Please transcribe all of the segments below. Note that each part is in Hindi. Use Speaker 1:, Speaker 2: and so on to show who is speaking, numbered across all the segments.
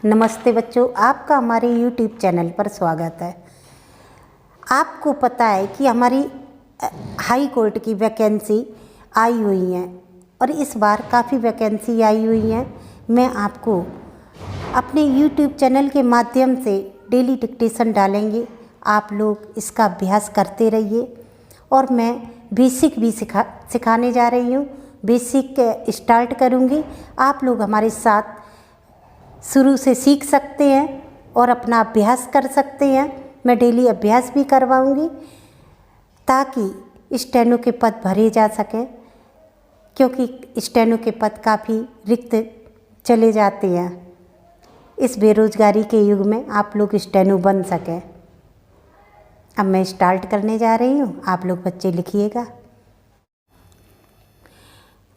Speaker 1: नमस्ते बच्चों, आपका हमारे YouTube चैनल पर स्वागत है। आपको पता है कि हमारी हाई कोर्ट की वैकेंसी आई हुई है और इस बार काफ़ी वैकेंसी आई हुई है। मैं आपको अपने YouTube चैनल के माध्यम से डेली डिक्टेशन डालेंगे। आप लोग इसका अभ्यास करते रहिए और मैं बेसिक भी सिखाने जा रही हूँ। बेसिक स्टार्ट करूँगी, आप लोग हमारे साथ शुरू से सीख सकते हैं और अपना अभ्यास कर सकते हैं। मैं डेली अभ्यास भी करवाऊंगी ताकि स्टेनो के पद भरे जा सकें, क्योंकि स्टेनो के पद काफ़ी रिक्त चले जाते हैं। इस बेरोज़गारी के युग में आप लोग स्टेनो बन सकें। अब मैं स्टार्ट करने जा रही हूँ, आप लोग बच्चे लिखिएगा।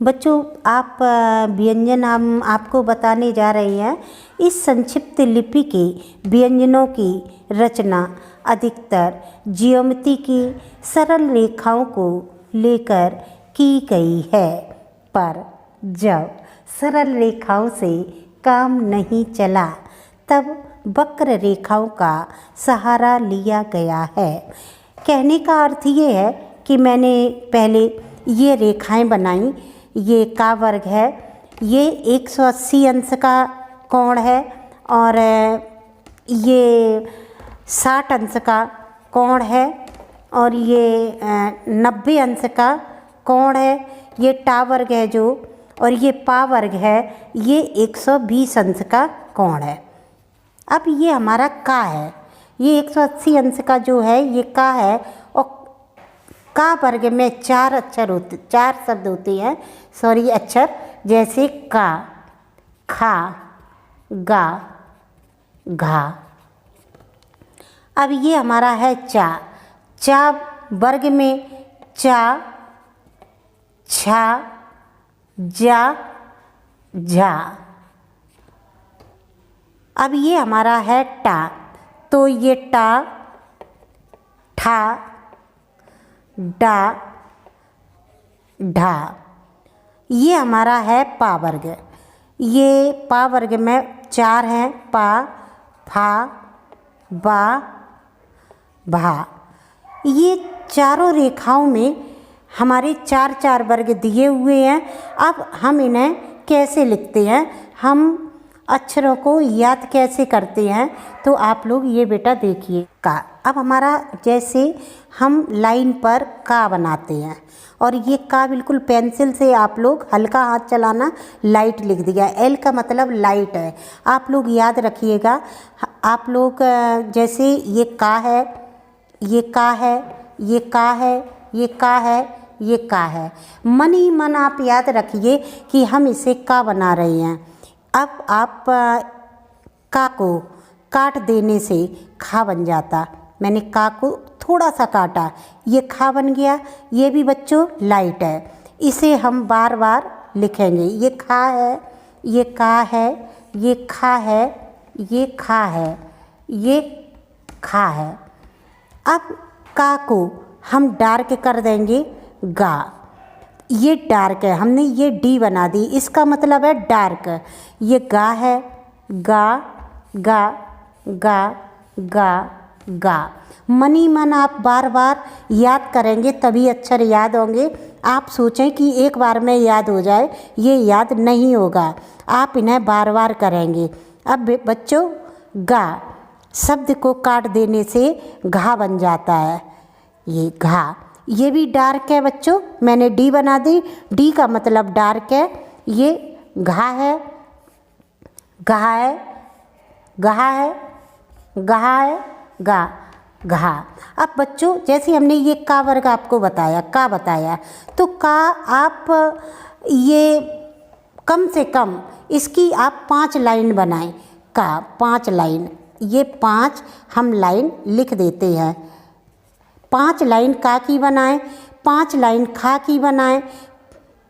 Speaker 1: बच्चों, आप व्यंजन हम आपको बताने जा रहे हैं। इस संक्षिप्त लिपि के व्यंजनों की रचना अधिकतर ज्योमेट्री की सरल रेखाओं को लेकर की गई है, पर जब सरल रेखाओं से काम नहीं चला तब वक्र रेखाओं का सहारा लिया गया है। कहने का अर्थ ये है कि मैंने पहले ये रेखाएं बनाई। ये का वर्ग है, ये 180 अंश का कोण है और ये 60 अंश का कोण है और ये 90 अंश का कोण है। ये टा वर्ग है जो, और ये पा वर्ग है, ये 120 अंश का कोण है। अब ये हमारा का है, ये 180 अंश का जो है ये का है और का वर्ग में 4 अक्षर होते, 4 शब्द होते हैं, अक्षर, जैसे का, खा, गा, घा। अब ये हमारा है चा। चा वर्ग में चा, छा, जा, झा। अब ये हमारा है टा, तो ये टा, ठा, डा, ढा। ये हमारा है पा वर्ग। ये पा वर्ग में 4 हैं, पा, फा, बा, भा। ये चारों रेखाओं में हमारे 4-4 वर्ग दिए हुए हैं। अब हम इन्हें कैसे लिखते हैं, हम अक्षरों को याद कैसे करते हैं, तो आप लोग ये बेटा देखिए। का, अब हमारा जैसे हम लाइन पर का बनाते हैं और ये का बिल्कुल पेंसिल से आप लोग हल्का हाथ चलाना, लाइट लिख दिया। एल का मतलब लाइट है, आप लोग याद रखिएगा। आप लोग जैसे ये का है, ये का है, ये का है, ये का है, ये का है। मन ही मन आप याद रखिए कि हम इसे का बना रहे हैं। अब आप का को काट देने से खा बन जाता। मैंने का को थोड़ा सा काटा, ये खा बन गया। ये भी बच्चों लाइट है, इसे हम बार बार लिखेंगे। ये खा है, ये का है, ये खा है, ये खा है, ये खा है। अब का को हम डार्क कर देंगे, गा। ये डार्क है, हमने ये डी बना दी, इसका मतलब है डार्क। ये गा है, गा, गा, गा, गा, गा। मन ही मन आप बार बार याद करेंगे तभी अक्षर याद होंगे। आप सोचें कि एक बार में याद हो जाए, ये याद नहीं होगा। आप इन्हें बार बार करेंगे। अब बच्चों, गा शब्द को काट देने से घा बन जाता है। ये घा, ये भी डार्क है बच्चों, मैंने डी बना दी। डी का मतलब डार्क है। ये घा है, घा है, घा है, घा है, गा, घा। अब बच्चों, जैसे हमने ये का वर्ग आपको बताया, का बताया, तो का आप ये कम से कम इसकी आप 5 लाइन बनाएं। का 5 लाइन, ये 5 हम लाइन लिख देते हैं। 5 लाइन का की बनाएं, 5 लाइन खा की बनाएं,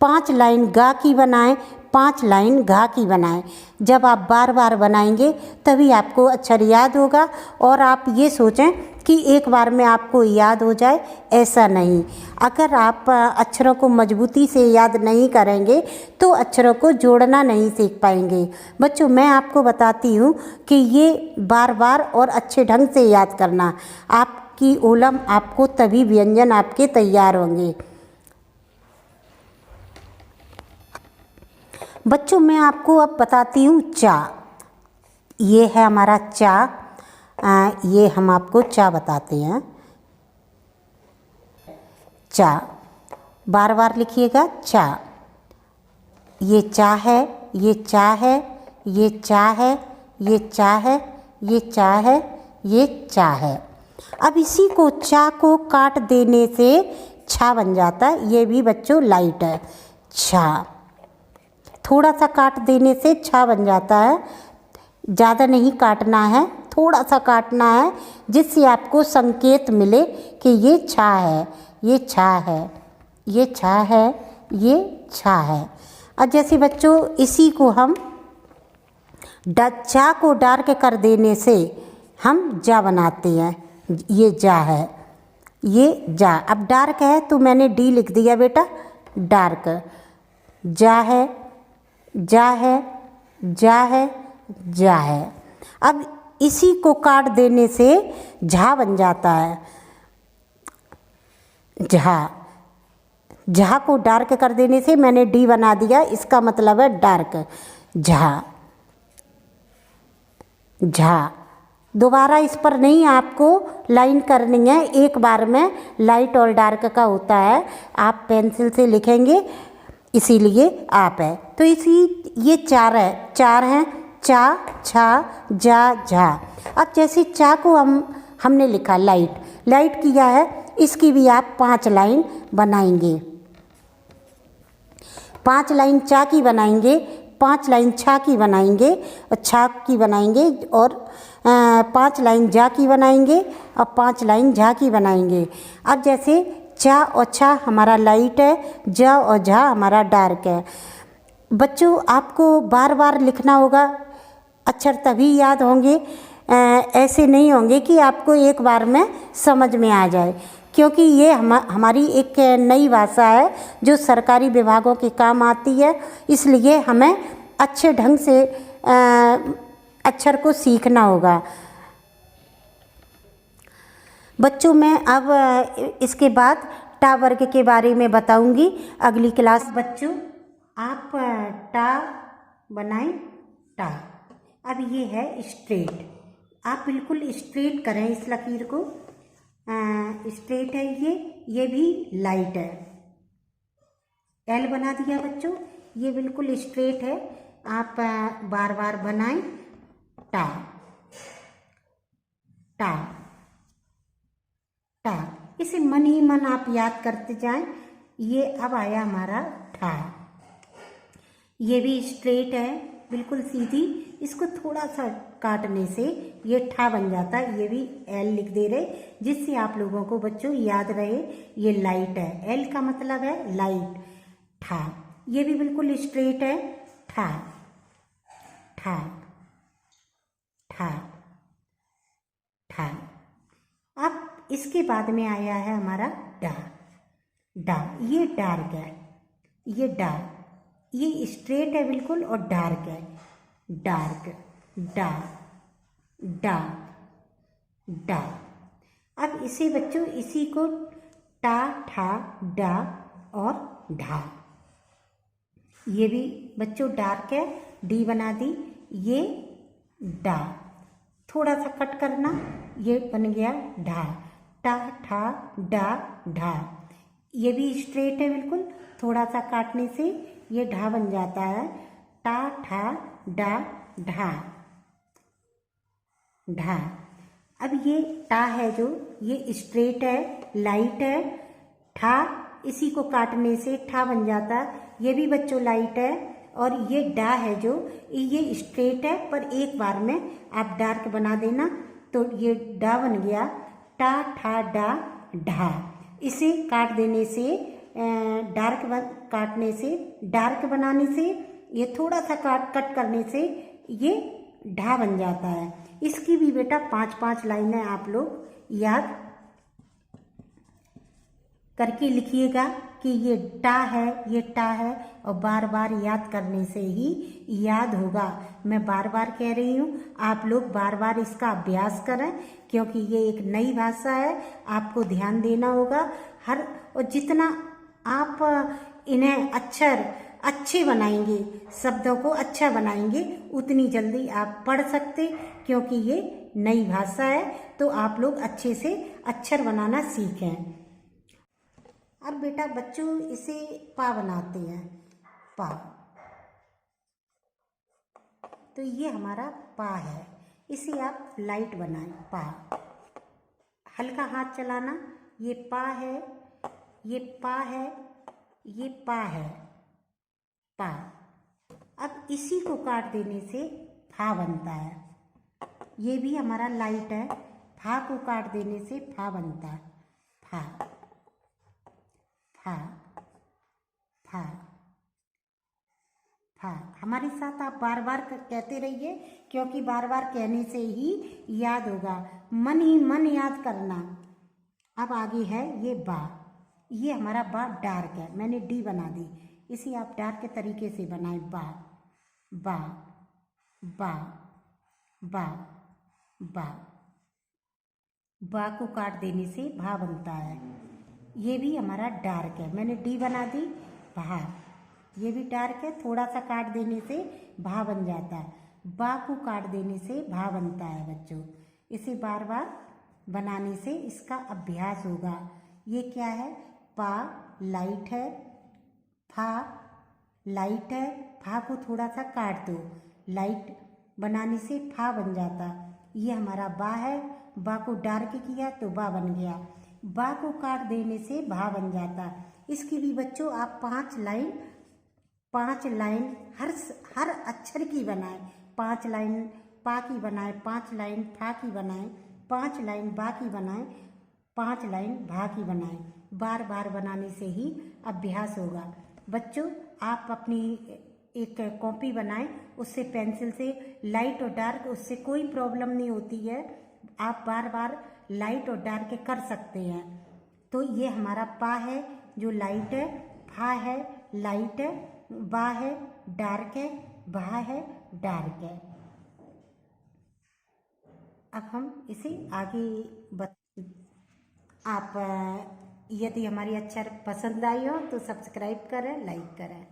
Speaker 1: 5 लाइन गा की बनाएं, 5 लाइन घा की बनाएं। जब आप बार बार बनाएंगे तभी आपको अक्षर याद होगा और आप ये सोचें कि एक बार में आपको याद हो जाए, ऐसा नहीं। अगर आप अक्षरों को मजबूती से याद नहीं करेंगे तो अक्षरों को जोड़ना नहीं सीख पाएंगे। बच्चों, मैं आपको बताती हूँ कि ये बार बार और अच्छे ढंग से याद करना, आपकी ओलम आपको तभी व्यंजन आपके तैयार होंगे। बच्चों, मैं आपको अब बताती हूँ चा। ये है हमारा चा। ये हम आपको चा बताते हैं। चा, बार बार लिखिएगा, चा। ये चा है, ये चा है, ये चा है, ये चा है, ये चा है, ये चा है। अब इसी को चा को काट देने से छा बन जाता है। ये भी बच्चों लाइट है, छा। थोड़ा सा काट देने से छा बन जाता है, ज़्यादा नहीं काटना है, थोड़ा सा काटना है जिससे आपको संकेत मिले कि ये छा है, ये छा है, ये छा है, ये छा है। अब जैसे बच्चों इसी को हम चा को डार्क कर देने से हम जा बनाते हैं। ये जा है, ये जा। अब डार्क है तो मैंने डी लिख दिया बेटा, डार्क। जा है, जा है, जा है, जा है। अब इसी को काट देने से झा बन जाता है, झा। झा को डार्क कर देने से मैंने डी बना दिया, इसका मतलब है डार्क, झा, झा। दोबारा इस पर नहीं आपको लाइन करनी है, एक बार में लाइट और डार्क का होता है। आप पेंसिल से लिखेंगे इसीलिए आप है। तो इसी ये चार है, चार हैं, चा, छा, जा, झा। अब जैसे चा को हमने लिखा लाइट, लाइट किया है, इसकी भी आप 5 लाइन बनाएंगे। 5 लाइन चा की बनाएंगे, 5 लाइन छा की बनाएंगे, और छा की बनाएंगे, और 5 लाइन जा की बनाएंगे, और 5 लाइन झा की बनाएंगे। अब जैसे चा और छा हमारा लाइट है, जा और झा हमारा डार्क है। बच्चों, आपको बार बार लिखना होगा, अक्षर तभी याद होंगे, ऐसे नहीं होंगे कि आपको एक बार में समझ में आ जाए, क्योंकि ये हमारी एक नई भाषा है जो सरकारी विभागों के काम आती है। इसलिए हमें अच्छे ढंग से अक्षर को सीखना होगा। बच्चों, मैं अब इसके बाद टा वर्ग के बारे में बताऊंगी अगली क्लास। बच्चों, आप टा बनाएं, टा। अब ये है स्ट्रेट, आप बिल्कुल स्ट्रेट करें इस लकीर को, स्ट्रेट है ये भी लाइट है। एल बना दिया बच्चों, ये बिल्कुल स्ट्रेट है। आप बार बार बनाएं, टा, टा, टा। इसे मन ही मन आप याद करते जाएं। ये अब आया हमारा ठा, ये भी स्ट्रेट है, बिल्कुल सीधी। इसको थोड़ा सा काटने से ये ठा बन जाता है। ये भी एल लिख दे रहे, जिससे आप लोगों को बच्चों याद रहे ये लाइट है। एल का मतलब है लाइट, ठा। ये भी बिल्कुल स्ट्रेट है, ठा, ठा, ठा, ठा। अब इसके बाद में आया है हमारा डा, डा। ये डार्क है, ये डा, ये स्ट्रेट है बिल्कुल और डार्क है, डार्क, डा, डा, डा। अब इसे बच्चों इसी को टा, ठा, डा और ढा। ये भी बच्चों डार्क है, डी बना दी, ये डा। थोड़ा सा कट करना, ये बन गया ढा, टा, ठा, डा, ढा। ये भी स्ट्रेट है बिल्कुल, थोड़ा सा काटने से ये ढा बन जाता है, टा, ठा, डा, ढा, ढा। अब ये टा है जो ये स्ट्रेट है, लाइट है, ठा इसी को काटने से ठा बन जाता है। ये भी बच्चों लाइट है। और ये डा है जो ये स्ट्रेट है, पर एक बार में आप डार्क बना देना तो ये डा बन गया, टा, ठा, डा, ढा। इसे काट देने से काटने से डार्क बनाने से ये थोड़ा सा कट करने से ये ढा बन जाता है। इसकी भी बेटा 5-5 लाइनें आप लोग याद करके लिखिएगा कि ये टा है, ये टा है, और बार बार याद करने से ही याद होगा। मैं बार बार कह रही हूँ, आप लोग बार बार इसका अभ्यास करें, क्योंकि ये एक नई भाषा है, आपको ध्यान देना होगा। और जितना आप इन्हें अक्षर अच्छे बनाएंगे, शब्दों को अच्छा बनाएंगे, उतनी जल्दी आप पढ़ सकते, क्योंकि ये नई भाषा है। तो आप लोग अच्छे से अक्षर बनाना सीखें। अब बेटा बच्चों इसे पा बनाते हैं, पा। तो ये हमारा पा है, इसे आप लाइट बनाएं, पा। हल्का हाथ चलाना, ये पा है, ये पा है, ये पा है, पा। अब इसी को काट देने से फा बनता है। ये भी हमारा लाइट है, फा को काट देने से फा बनता है, फा, फा, फा, फा। हमारे साथ आप बार बार कहते रहिए, क्योंकि बार बार कहने से ही याद होगा, मन ही मन याद करना। अब आगे है ये बा। ये हमारा बा डार्क है, मैंने डी बना दी, इसे आप डार्क के तरीके से बनाए, बा, बा, बा, बा, बा। बा को काट देने से भा बनता है। ये भी हमारा डार्क है, मैंने डी बना दी, भा। ये भी डार्क है, थोड़ा सा काट देने से भा बन जाता है। बा को काट देने से भा बनता है बच्चों। इसे बार बार बनाने से इसका अभ्यास होगा। ये क्या है, पा लाइट है, फा लाइट है, फा को थोड़ा सा काट दो, लाइट बनाने से फा बन जाता। ये हमारा बा है, बा को डार्क किया तो बा बन गया। बा को काट देने से भा बन जाता। इसकी भी बच्चों आप 5 लाइन हर अक्षर की बनाएं। 5 लाइन पा की बनाएं, 5 लाइन फा की बनाएं, 5 लाइन बा की बनाएं, 5 लाइन भा की बनाएं। बार बार बनाने से ही अभ्यास होगा। बच्चों आप अपनी एक कॉपी बनाएं, उससे पेंसिल से लाइट और डार्क, उससे कोई प्रॉब्लम नहीं होती है। आप बार बार लाइट और डार्क कर सकते हैं। तो ये हमारा पा है जो लाइट है, फा है लाइट है, बा है डार्क है, भा है डार्क है। अब हम इसे आगे आप यदि हमारी अक्षर पसंद आई हो तो सब्सक्राइब करें, लाइक करें।